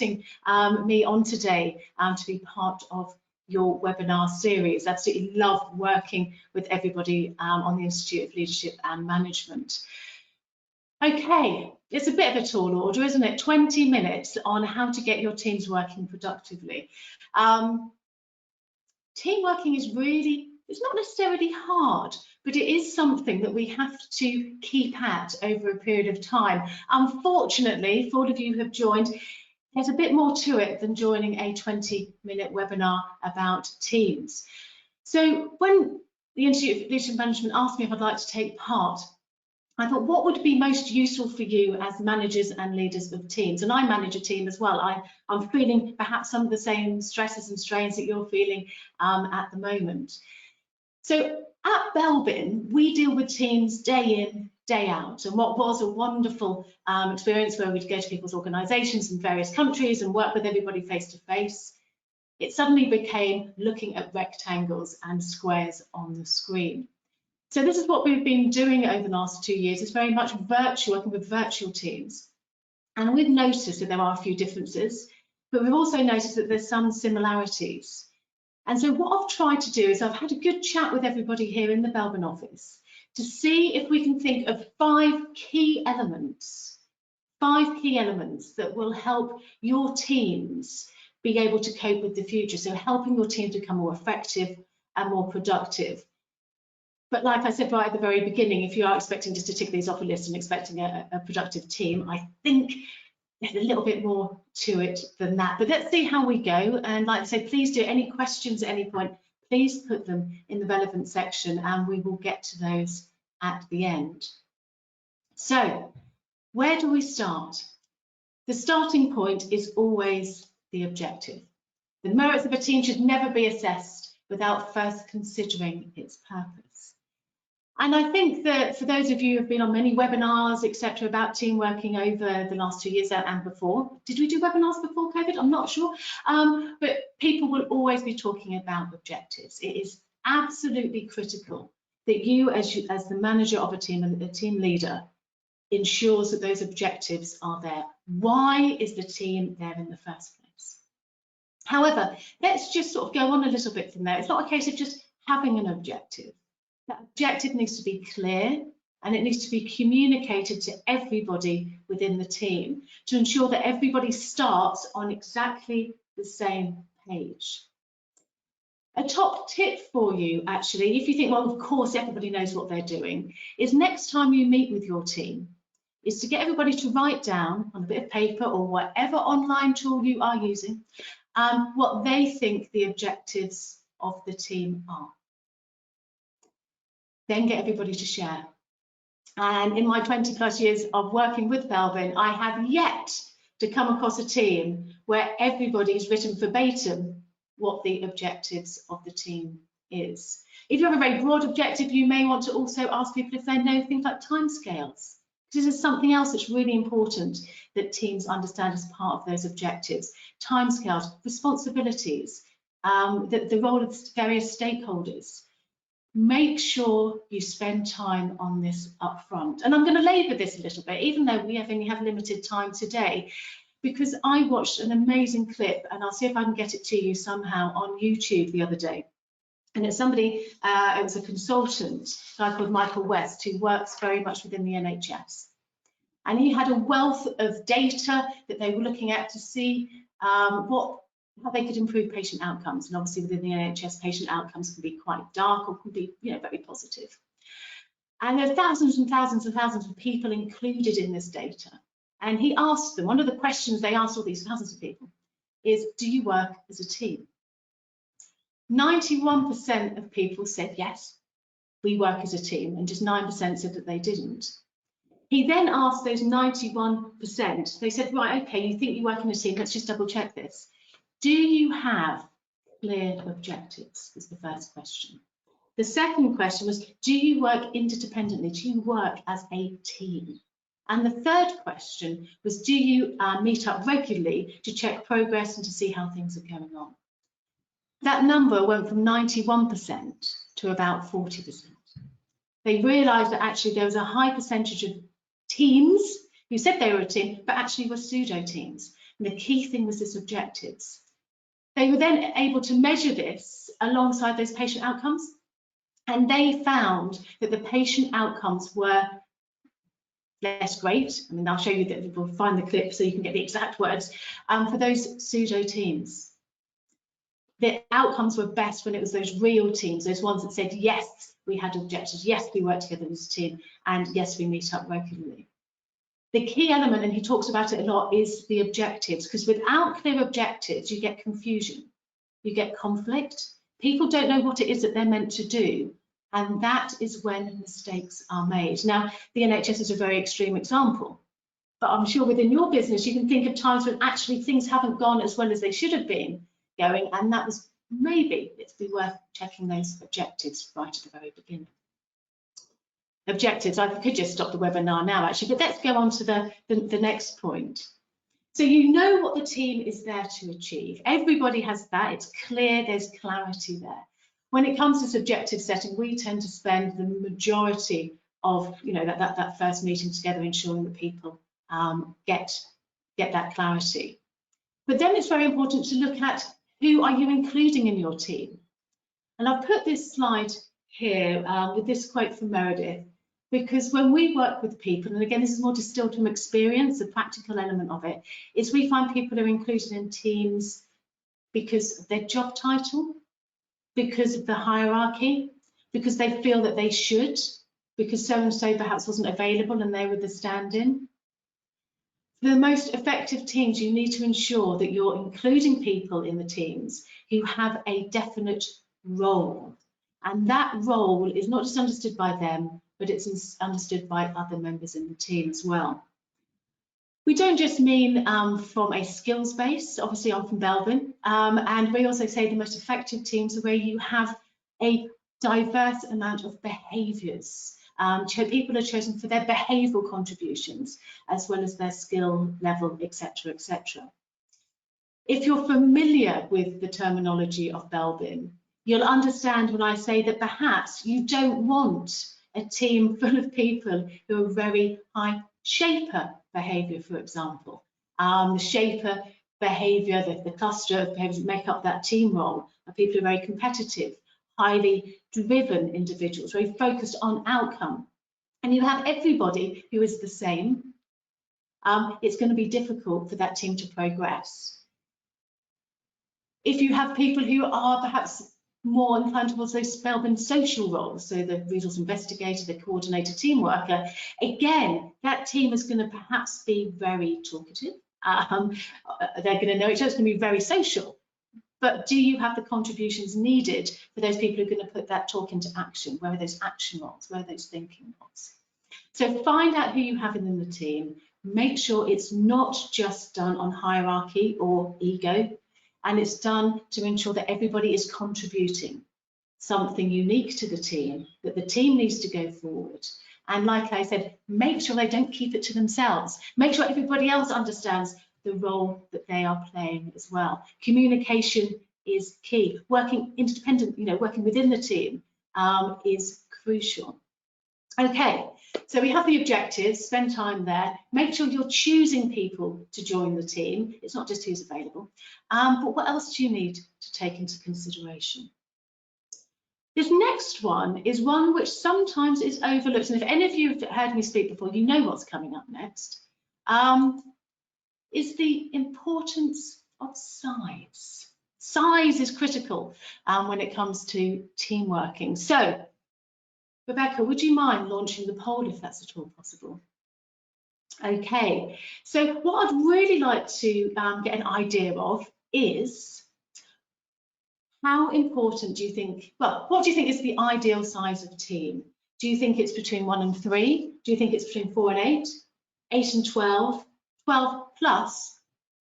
me on today to be part of your webinar series. Absolutely love working with everybody on the Institute of Leadership and Management. Okay, it's a bit of a tall order, isn't it? 20 minutes on how to get your teams working productively. Team working is really, it's not necessarily hard, but it is something that we have to keep at over a period of time. Unfortunately, for all of you who have joined, there's a bit more to it than joining a 20-minute webinar about teams. So when the Institute of Leadership and Management asked me if I'd like to take part, I thought, what would be most useful for you as managers and leaders of teams? And I manage a team as well. I'm feeling perhaps some of the same stresses and strains that you're feeling at the moment. So at Belbin, we deal with teams day in, day out. And what was a wonderful experience where we'd go to people's organisations in various countries and work with everybody face to face, it suddenly became looking at rectangles and squares on the screen. So this is what we've been doing over the last 2 years. It's very much virtual, working with virtual teams. And we've noticed that there are a few differences, but we've also noticed that there's some similarities. And so what I've tried to do is I've had a good chat with everybody here in the Belbin office to see if we can think of 5 key elements that will help your teams be able to cope with the future. So helping your teams become more effective and more productive. But like I said right at the very beginning, if you are expecting just to tick these off a list and expecting a productive team, I think there's a little bit more to it than that. But let's see how we go. And like I say, please do any questions at any point, please put them in the relevant section and we will get to those at the end. So where do we start? The starting point is always the objective. The merits of a team should never be assessed without first considering its purpose. And I think that for those of you who have been on many webinars, etc., about team working over the last 2 years and before, did we do webinars before COVID? I'm not sure. But people will always be talking about objectives. It is absolutely critical that you, as the manager of a team and the team leader, ensures that those objectives are there. Why is the team there in the first place? However, let's just sort of go on a little bit from there. It's not a case of just having an objective. That objective needs to be clear and it needs to be communicated to everybody within the team to ensure that everybody starts on exactly the same page. A top tip for you, actually, if you think, well, of course, everybody knows what they're doing, is next time you meet with your team, is to get everybody to write down on a bit of paper or whatever online tool you are using, what they think the objectives of the team are. Then get everybody to share. And in my 20+ years of working with Belbin, I have yet to come across a team where everybody's written verbatim what the objectives of the team is. If you have a very broad objective, you may want to also ask people if they know things like timescales. This is something else that's really important that teams understand as part of those objectives. Timescales, responsibilities, the role of various stakeholders. Make sure you spend time on this up front. And I'm going to labour this a little bit, even though we only have limited time today, because I watched an amazing clip, and I'll see if I can get it to you somehow, on YouTube the other day. And it's somebody, it was a consultant, a guy called Michael West, who works very much within the NHS. And he had a wealth of data that they were looking at to see how they could improve patient outcomes. And obviously within the NHS, patient outcomes can be quite dark or can be, very positive. And there are thousands and thousands and thousands of people included in this data. And he asked them, one of the questions they asked all these thousands of people is, do you work as a team? 91% of people said, yes, we work as a team, and just 9% said that they didn't. He then asked those 91%, they said, right, okay, you think you work in a team, let's just double check this. Do you have clear objectives? Was the first question. The second question was, do you work interdependently? Do you work as a team? And the third question was, do you meet up regularly to check progress and to see how things are going on? That number went from 91% to about 40%. They realised that actually there was a high percentage of teams who said they were a team, but actually were pseudo teams. And the key thing was this objectives. They were then able to measure this alongside those patient outcomes. And they found that the patient outcomes were less great. I mean, I'll show you that we'll find the clip so you can get the exact words for those pseudo teams. The outcomes were best when it was those real teams, those ones that said, yes, we had objectives, yes, we work together as a team, and yes, we meet up regularly. The key element, and he talks about it a lot, is the objectives, because without clear objectives, you get confusion, you get conflict. People don't know what it is that they're meant to do, and that is when mistakes are made. Now, the NHS is a very extreme example, but I'm sure within your business, you can think of times when actually things haven't gone as well as they should have been going, and that was maybe it's be worth checking those objectives right at the very beginning. Objectives, I could just stop the webinar now actually, but let's go on to the next point. So you know what the team is there to achieve. Everybody has that, it's clear, there's clarity there. When it comes to subjective setting, we tend to spend the majority of that first meeting together ensuring that people get that clarity. But then it's very important to look at who are you including in your team. And I've put this slide here with this quote from Meredith, because when we work with people, and again, this is more distilled from experience, the practical element of it, is we find people are included in teams because of their job title, because of the hierarchy, because they feel that they should, because so-and-so perhaps wasn't available and they were the stand-in. For the most effective teams, you need to ensure that you're including people in the teams who have a definite role. And that role is not just understood by them, but it's understood by other members in the team as well. We don't just mean from a skills base, obviously I'm from Belbin, and we also say the most effective teams are where you have a diverse amount of behaviours. People are chosen for their behavioural contributions as well as their skill level, etc., etc. If you're familiar with the terminology of Belbin, you'll understand when I say that perhaps you don't want a team full of people who are very high shaper behaviour, for example. The shaper behaviour, the cluster of behaviours that make up that team role are people who are very competitive, highly driven individuals, very focused on outcome. And you have everybody who is the same. It's going to be difficult for that team to progress. If you have people who are perhaps more inclined towards those Belbin social roles, so the resource investigator, the coordinator, team worker, again, that team is going to perhaps be very talkative. They're going to know each other, it's going to be very social. But do you have the contributions needed for those people who are going to put that talk into action? Where are those action roles? Where are those thinking roles? So find out who you have in the team. Make sure it's not just done on hierarchy or ego, and it's done to ensure that everybody is contributing something unique to the team, that the team needs to go forward. And like I said, make sure they don't keep it to themselves. Make sure everybody else understands the role that they are playing as well. Communication is key. Working independent, working within the team is crucial. Okay, so we have the objectives, spend time there. Make sure you're choosing people to join the team. It's not just who's available. But what else do you need to take into consideration? This next one is one which sometimes is overlooked. And if any of you have heard me speak before, you know what's coming up next. Is the importance of size. Size is critical when it comes to team working. So, Rebecca, would you mind launching the poll if that's at all possible? Okay, so what I'd really like to get an idea of is how important do you think, well, what do you think is the ideal size of team? Do you think it's between 1 and 3? Do you think it's between 4 and 8, 8 and 12, 12 plus,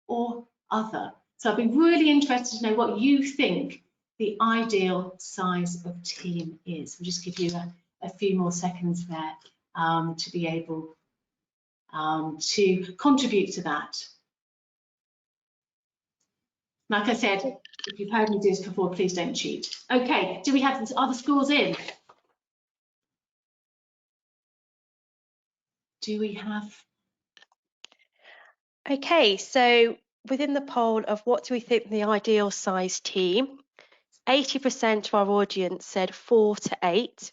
or other? So I'd be really interested to know what you think the ideal size of team is. We'll just give you a few more seconds there to be able to contribute to that. Like I said, if you've heard me do this before, please don't cheat. Okay, do we have other scores in? Do we have? Okay, so within the poll of what do we think the ideal size team, 80% of our audience said 4 to 8.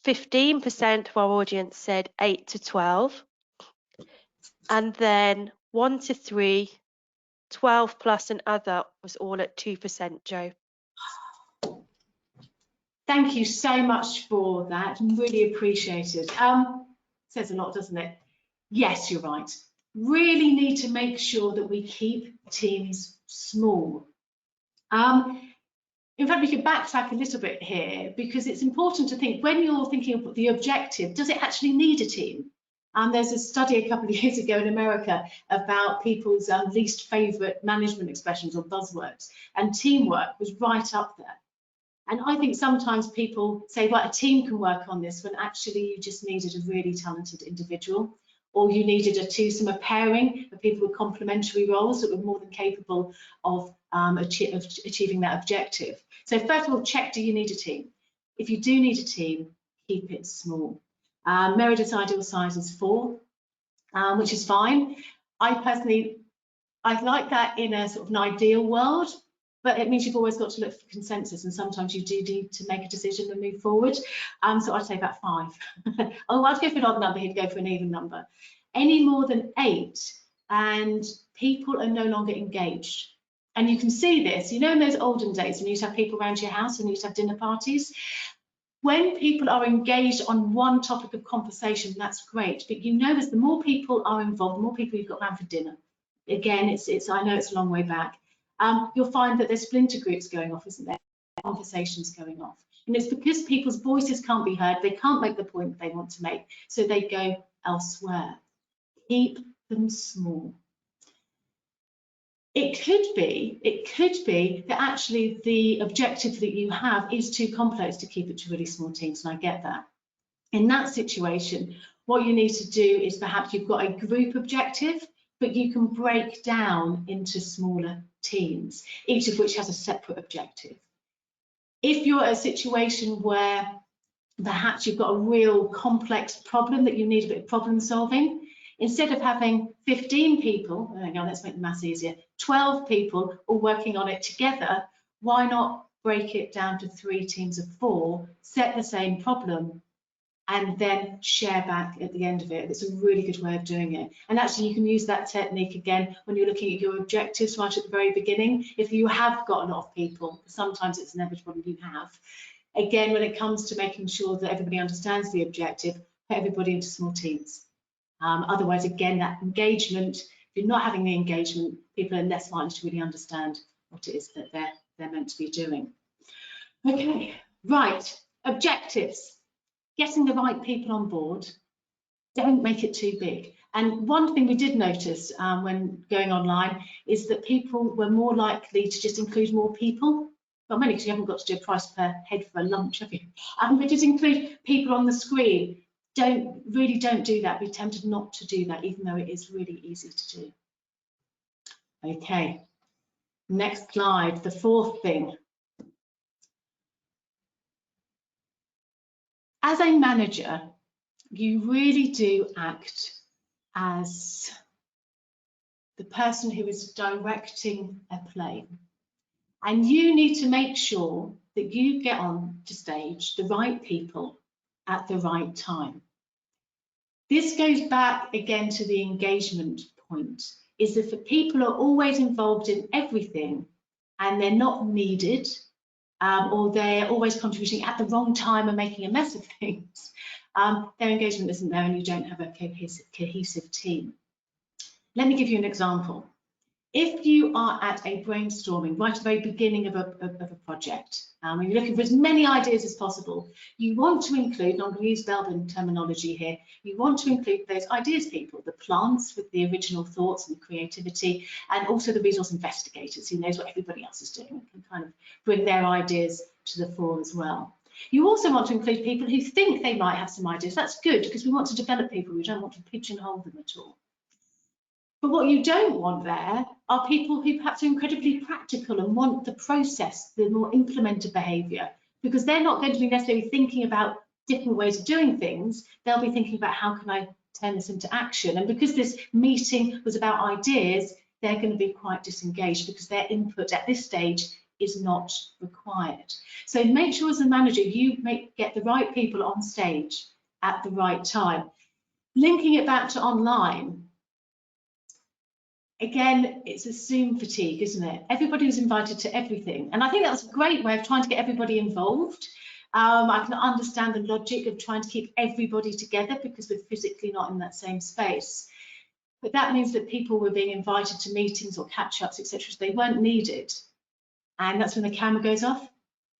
15% of our audience said 8 to 12. And then 1 to 3, 12 plus and other was all at 2%, Jo. Thank you so much for that. Really appreciated. Says a lot, doesn't it? Yes, you're right. Really need to make sure that we keep teams small. In fact, we could backtrack a little bit here because it's important to think when you're thinking of the objective, does it actually need a team? There's a study a couple of years ago in America about people's least favourite management expressions or buzzwords, and teamwork was right up there. And I think sometimes people say, right, a team can work on this, when actually you just needed a really talented individual, or you needed a twosome, a pairing of people with complementary roles that were more than capable of achieving that objective. So first of all, check, do you need a team? If you do need a team, keep it small. Meredith's ideal size is 4, which is fine. I like that in a sort of an ideal world, but it means you've always got to look for consensus, and sometimes you do need to make a decision and move forward. So I'd say about 5. Oh, I'd go for an odd number, he'd go for an even number. Any more than 8, and people are no longer engaged. And you can see this, you know, in those olden days when you used to have people around your house and you used to have dinner parties, when people are engaged on one topic of conversation, that's great. But you know, as the more people are involved, the more people you've got around for dinner. Again, I know it's a long way back. You'll find that there's splinter groups going off, isn't there? Conversations going off. And it's because people's voices can't be heard, they can't make the point they want to make, so they go elsewhere. Keep them small. It could be that actually the objective that you have is too complex to keep it to really small teams, and I get that. In that situation, what you need to do is perhaps you've got a group objective, but you can break down into smaller teams, each of which has a separate objective. If you're at a situation where perhaps you've got a real complex problem that you need a bit of problem solving, instead of having 15 people, hang on, let's make the maths easier, 12 people all working on it together, why not break it down to 3 teams of 4, set the same problem, and then share back at the end of it? It's a really good way of doing it. And actually you can use that technique again when you're looking at your objectives right at the very beginning. If you have got a lot of people, sometimes it's inevitable you have. Again, when it comes to making sure that everybody understands the objective, put everybody into small teams. Otherwise, again, that engagement, if you're not having the engagement, people are less likely to really understand what it is that they're meant to be doing. Okay, right, objectives. Getting the right people on board, don't make it too big. And one thing we did notice when going online is that people were more likely to just include more people. Well, mainly because you haven't got to do a price per head for a lunch, have you? But just include people on the screen. Don't do that. Be tempted not to do that, even though it is really easy to do. Okay, next slide, the 4th thing. As a manager, you really do act as the person who is directing a plane. And you need to make sure that you get on to stage the right people at the right time. This goes back again to the engagement point, is that if people are always involved in everything and they're not needed, or they're always contributing at the wrong time and making a mess of things, their engagement isn't there and you don't have a cohesive team. Let me give you an example. If you are at a brainstorming right at the very beginning of a project, and you're looking for as many ideas as possible, you want to include, and I'm going to use Belbin terminology here, you want to include those ideas people, the plants with the original thoughts and creativity, and also the resource investigators who knows what everybody else is doing and can kind of bring their ideas to the fore as well. You also want to include people who think they might have some ideas. That's good because we want to develop people, we don't want to pigeonhole them at all. But what you don't want there are people who perhaps are incredibly practical and want the process, the more implemented behaviour, because they're not going to be necessarily thinking about different ways of doing things. They'll be thinking about how can I turn this into action. And because this meeting was about ideas, they're going to be quite disengaged because their input at this stage is not required. So make sure as a manager you get the right people on stage at the right time. Linking it back to online, again, it's a Zoom fatigue, isn't it? Everybody was invited to everything. And I think that's a great way of trying to get everybody involved. I can understand the logic of trying to keep everybody together because we're physically not in that same space. But that means that people were being invited to meetings or catch-ups, etc. So they weren't needed. And that's when the camera goes off.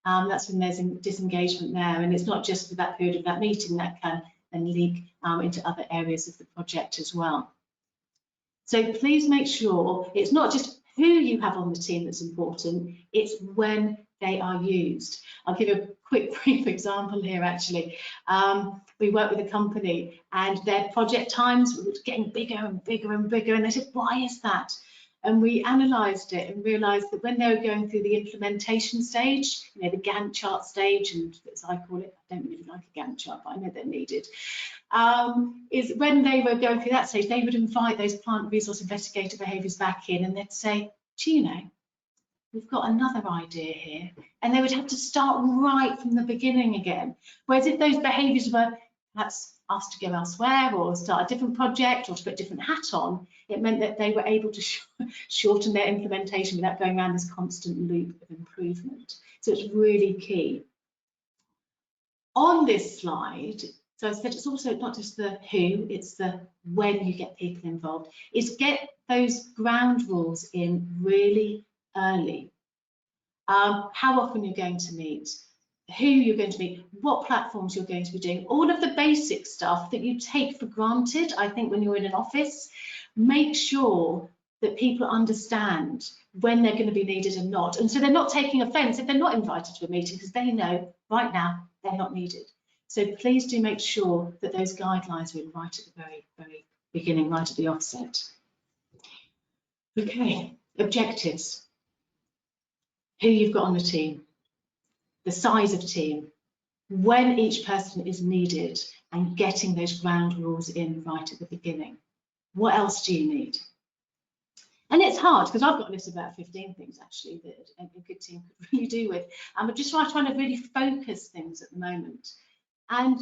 That's when there's disengagement there. And it's not just for that period of that meeting, that can then leak into other areas of the project as well. So please make sure it's not just who you have on the team that's important, it's when they are used. I'll give a quick brief example here actually. We worked with a company and their project times were getting bigger and bigger and bigger, and they said, why is that? And we analysed it and realised that when they were going through the implementation stage, you know, the Gantt chart stage, and as I call it, I don't really like a Gantt chart, but I know they're needed, is when they were going through that stage, they would invite those plant resource investigator behaviours back in and they'd say, do you know, we've got another idea here. And they would have to start right from the beginning again. Whereas if those behaviours were perhaps asked to go elsewhere or start a different project or to put a different hat on, it meant that they were able to shorten their implementation without going around this constant loop of improvement. So it's really key. On this slide, so I said it's also not just the who, it's the when you get people involved, is get those ground rules in really early. How often you're going to meet, who you're going to meet, what platforms you're going to be doing, all of the basic stuff that you take for granted, I think, when you're in an office. Make sure that people understand when they're going to be needed and not. And so they're not taking offence if they're not invited to a meeting because they know right now they're not needed. So please do make sure that those guidelines are in right at the very, very beginning, right at the offset. Okay, objectives. Who you've got on the team, the size of team, when each person is needed, and getting those ground rules in right at the beginning. What else do you need? And it's hard because I've got a list of about 15 things actually that a good team could really do with. I'm just trying to really focus things at the moment. And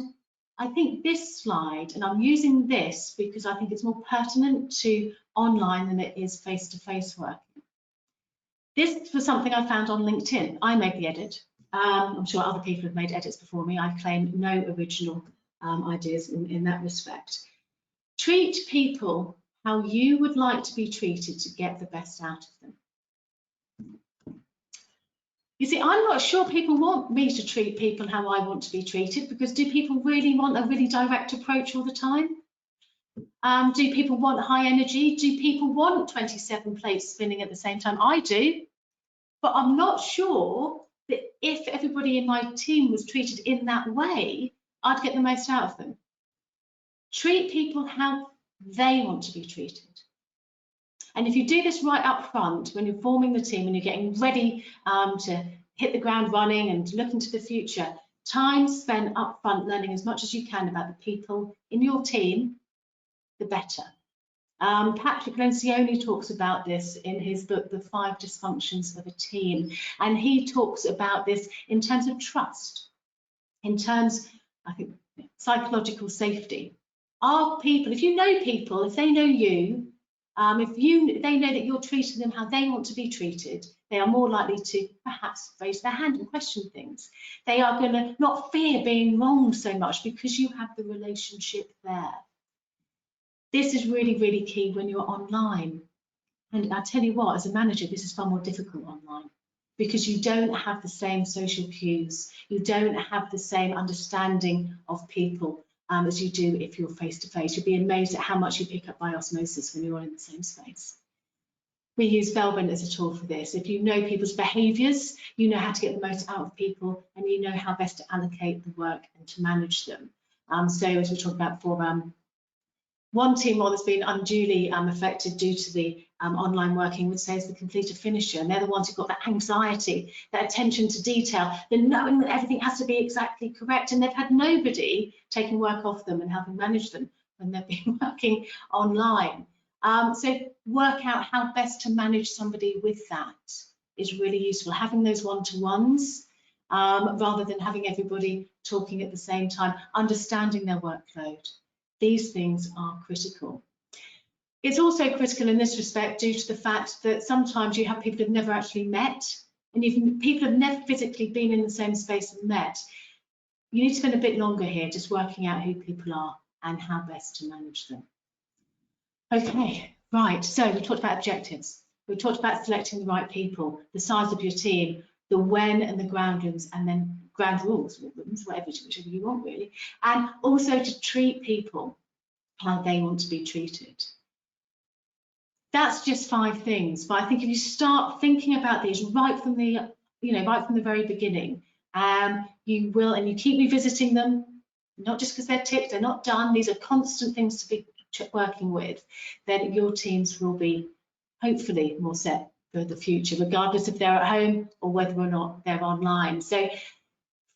I think this slide, and I'm using this because I think it's more pertinent to online than it is face-to-face working. This was something I found on LinkedIn. I made the edit. I'm sure other people have made edits before me. I claim no original ideas in that respect. Treat people how you would like to be treated to get the best out of them. You see, I'm not sure people want me to treat people how I want to be treated, because do people really want a really direct approach all the time? Do people want high energy? Do people want 27 plates spinning at the same time? I do, but I'm not sure that if everybody in my team was treated in that way, I'd get the most out of them. Treat people how they want to be treated. And if you do this right up front, when you're forming the team and you're getting ready to hit the ground running and look into the future, time spent up front learning as much as you can about the people in your team, the better. Patrick Lencioni talks about this in his book, The 5 Dysfunctions of a Team. And he talks about this in terms of trust, in terms, I think, psychological safety. Are people, if you know people, if they know you, they know that you're treating them how they want to be treated, they are more likely to perhaps raise their hand and question things. They are going to not fear being wrong so much because you have the relationship there. This is really, really key when you're online. And I tell you what, as a manager, this is far more difficult online because you don't have the same social cues. You don't have the same understanding of people as you do if you're face-to-face. You'll be amazed at how much you pick up by osmosis when you're all in the same space. We use Belbin as a tool for this. If you know people's behaviours, you know how to get the most out of people, and you know how best to allocate the work and to manage them. So as we talked about before, one team role that's been unduly affected due to the online working would say is the completer finisher, and they're the ones who've got that anxiety, that attention to detail, the knowing that everything has to be exactly correct, and they've had nobody taking work off them and helping manage them. when they've been working online. So work out how best to manage somebody with that is really useful. Having those one-to-ones rather than having everybody talking at the same time, understanding their workload. These things are critical. It's also critical in this respect due to the fact that sometimes you have people who've never actually met, and people have never physically been in the same space and met. You need to spend a bit longer here just working out who people are and how best to manage them. Okay, right, so we talked about objectives. We talked about selecting the right people, the size of your team, the when and the ground rules, and then ground rules, or rooms, whichever you want really, and also to treat people how they want to be treated. That's just 5 things, but I think if you start thinking about these right from the, right from the very beginning, you will, and you keep revisiting them, not just because they're ticked, they're not done. These are constant things to be working with. Then your teams will be hopefully more set for the future, regardless if they're at home or whether or not they're online. So,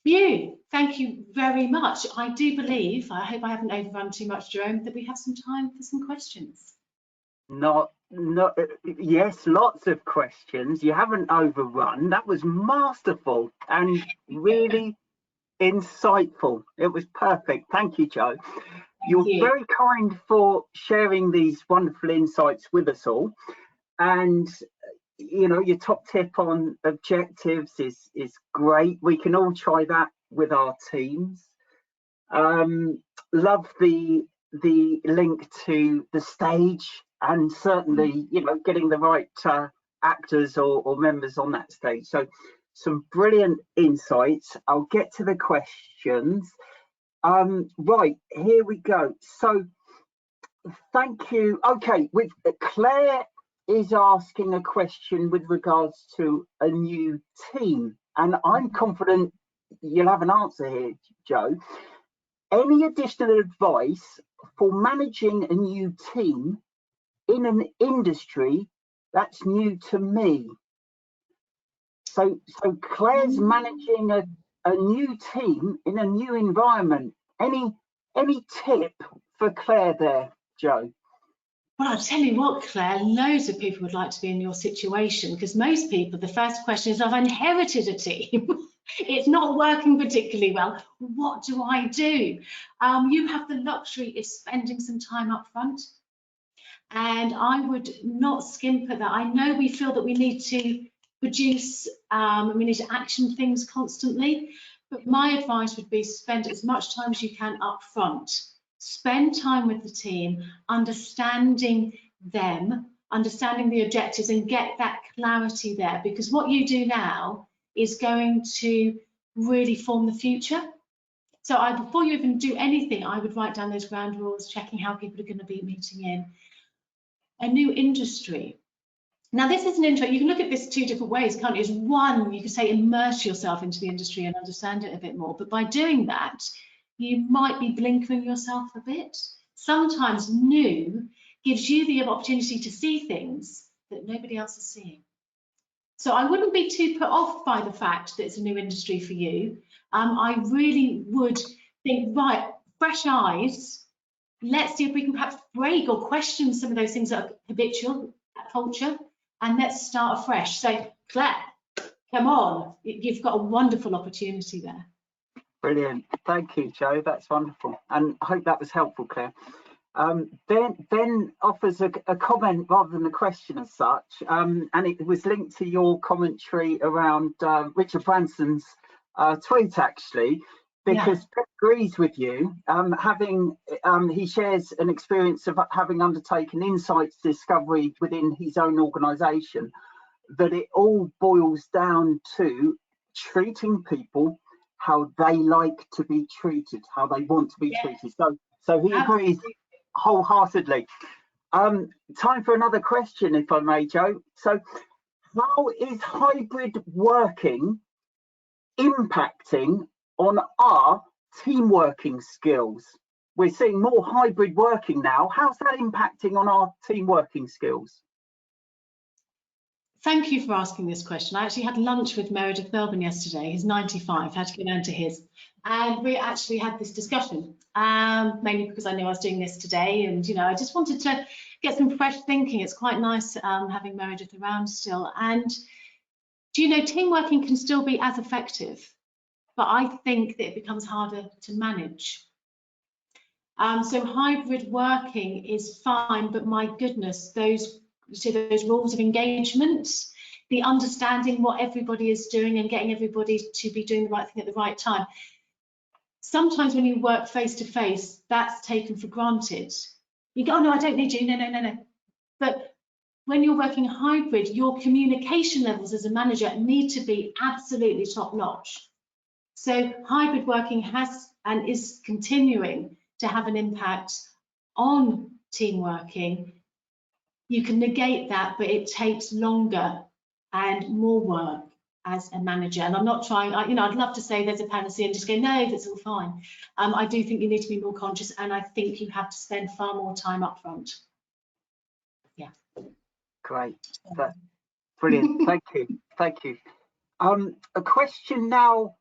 thank you very much. I do believe, I hope I haven't overrun too much, Jerome, that we have some time for some questions. Yes, lots of questions. You haven't overrun. That was masterful and really insightful. It was perfect. Thank you, Jo. You're very kind for sharing these wonderful insights with us all. And your top tip on objectives is great. We can all try that with our teams. Love the link to the stage, and certainly getting the right actors or members on that stage. So some brilliant insights. I'll get to the questions. Right, here we go. So thank you. Okay, with Claire is asking a question with regards to a new team, and I'm confident you'll have an answer here, Jo. Any additional advice for managing a new team in an industry that's new to me? So Claire's managing a new team in a new environment. Any tip for Claire there, Jo? Well, I'll tell you what, Claire, loads of people would like to be in your situation, because most people, the first question is, I've inherited a team. It's not working particularly well. What do I do? You have the luxury of spending some time up front, and I would not skimp at that. I know we feel that we need to produce, we need to action things constantly, but my advice would be spend as much time as you can up front. Spend time with the team, understanding them, understanding the objectives, and get that clarity there, because what you do now is going to really form the future. So before you even do anything, I would write down those ground rules, checking how people are going to be meeting in. A new industry. Now, this is an intro. You can look at this 2 different ways, can't you? As one, you could say immerse yourself into the industry and understand it a bit more. But by doing that, you might be blinkering yourself a bit. Sometimes new gives you the opportunity to see things that nobody else is seeing. So I wouldn't be too put off by the fact that it's a new industry for you. I really would think, right, fresh eyes. Let's see if we can perhaps break or question some of those things that are habitual, that culture, and let's start afresh. So Claire, come on, you've got a wonderful opportunity there. Brilliant. Thank you, Jo. That's wonderful. And I hope that was helpful, Claire. Ben offers a comment rather than a question as such, and it was linked to your commentary around Richard Branson's tweet, actually, because Ben agrees with you. He shares an experience of having undertaken insights discovery within his own organisation, that it all boils down to treating people how they like to be treated, how they want to be treated. So he agrees wholeheartedly. Time for another question, if I may, Jo. So how is hybrid working impacting on our team working skills? We're seeing more hybrid working now. How's that impacting on our team working skills? Thank you for asking this question. I actually had lunch with Meredith Belbin yesterday. He's 95, had to go down to his. And we actually had this discussion, mainly because I knew I was doing this today, and I just wanted to get some fresh thinking. It's quite nice having Meredith around still. And team working can still be as effective, but I think that it becomes harder to manage. So hybrid working is fine, but my goodness, those rules of engagement, the understanding what everybody is doing and getting everybody to be doing the right thing at the right time. Sometimes when you work face to face, that's taken for granted. You go, oh no, I don't need you, no. But when you're working hybrid, your communication levels as a manager need to be absolutely top notch. So hybrid working has and is continuing to have an impact on team working. You can negate that, but it takes longer and more work as a manager. And I'm not trying, I'd love to say there's a panacea and just go, no, that's all fine. I do think you need to be more conscious, and I think you have to spend far more time up front. Yeah. Great. That's brilliant. Thank you. A question now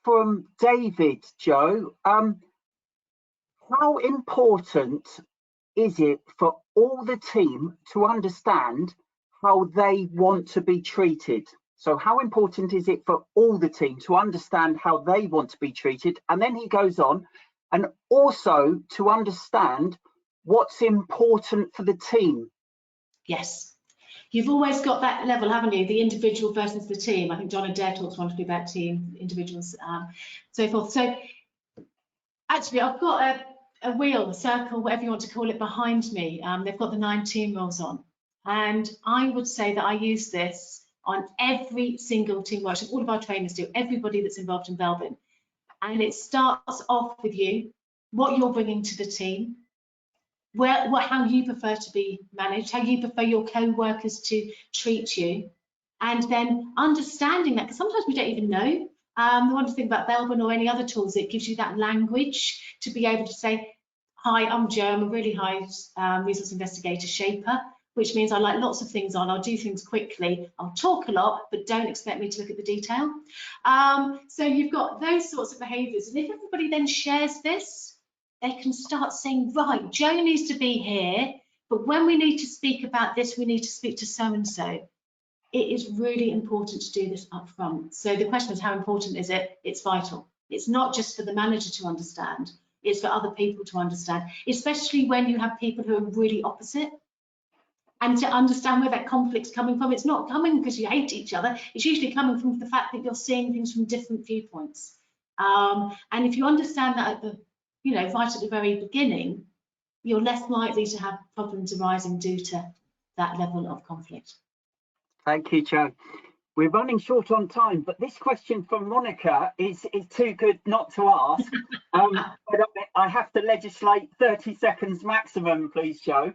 from David, Joe. How important is it for all the team to understand how they want to be treated? So how important is it for all the team to understand how they want to be treated? And then he goes on, and also to understand what's important for the team. Yes. You've always got that level, haven't you? The individual versus the team. I think John Adair talks wonderfully about team, individuals, so forth. So actually, I've got a wheel, a circle, whatever you want to call it, behind me. They've got the 9 team roles on. And I would say that I use this on every single team workshop. All of our trainers do, everybody that's involved in Belbin. And it starts off with you, what you're bringing to the team, how you prefer to be managed, how you prefer your co-workers to treat you, and then understanding that, because sometimes we don't even know. The wonderful thing about Belbin or any other tools, it gives you that language to be able to say, hi, I'm Jo, I'm a really high resource investigator shaper, which means I like lots of things on, I'll do things quickly, I'll talk a lot, but don't expect me to look at the detail. So you've got those sorts of behaviours, and if everybody then shares this, they can start saying, right, Jo needs to be here, but when we need to speak about this, we need to speak to so-and-so. It is really important to do this up front. So the question is, how important is it? It's vital. It's not just for the manager to understand, it's for other people to understand, especially when you have people who are really opposite. And to understand where that conflict's coming from. It's not coming because you hate each other, it's usually coming from the fact that you're seeing things from different viewpoints. And if you understand that at the right at the very beginning, you're less likely to have problems arising due to that level of conflict. Thank you, Jo. We're running short on time, but this question from Monica is too good not to ask. But I have to legislate 30 seconds maximum, please, Jo.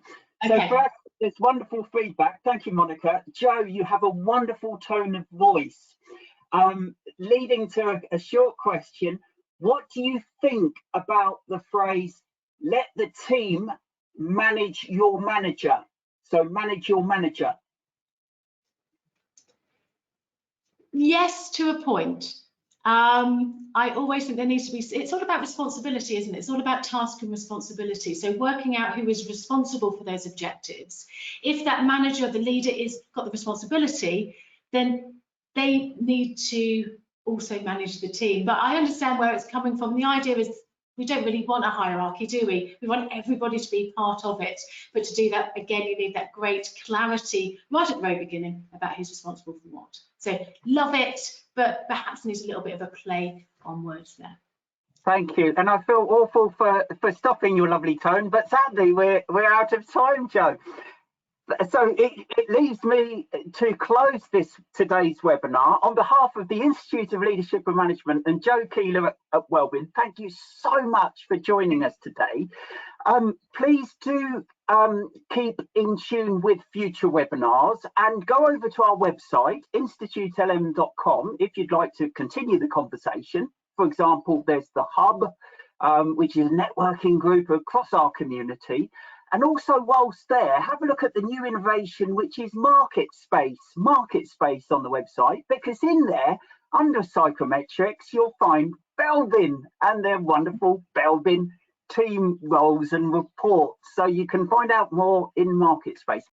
So first, there's wonderful feedback. Thank you, Monica. Jo, you have a wonderful tone of voice. Leading to a short question, what do you think about the phrase, let the team manage your manager? So manage your manager. Yes, to a point. I always think there needs to be, it's all about responsibility, isn't it? It's all about task and responsibility. So working out who is responsible for those objectives. If that manager, the leader, got the responsibility, then they need to also manage the team. But I understand where it's coming from. The idea is we don't really want a hierarchy, do we? We want everybody to be part of it. But to do that, again, you need that great clarity right at the very beginning about who's responsible for what. So love it, but perhaps needs a little bit of a play on words there. Thank you. And I feel awful for stopping your lovely tone, but sadly we're out of time, Jo. So it leaves me to close today's webinar. On behalf of the Institute of Leadership and Management and Jo Keeler at Belbin, thank you so much for joining us today. Please do keep in tune with future webinars and go over to our website, institutelm.com, if you'd like to continue the conversation. For example, there's the Hub, which is a networking group across our community. And also, whilst there, have a look at the new innovation, which is market space on the website, because in there, under psychometrics, you'll find Belbin and their wonderful Belbin team roles and reports. So you can find out more in Market Space.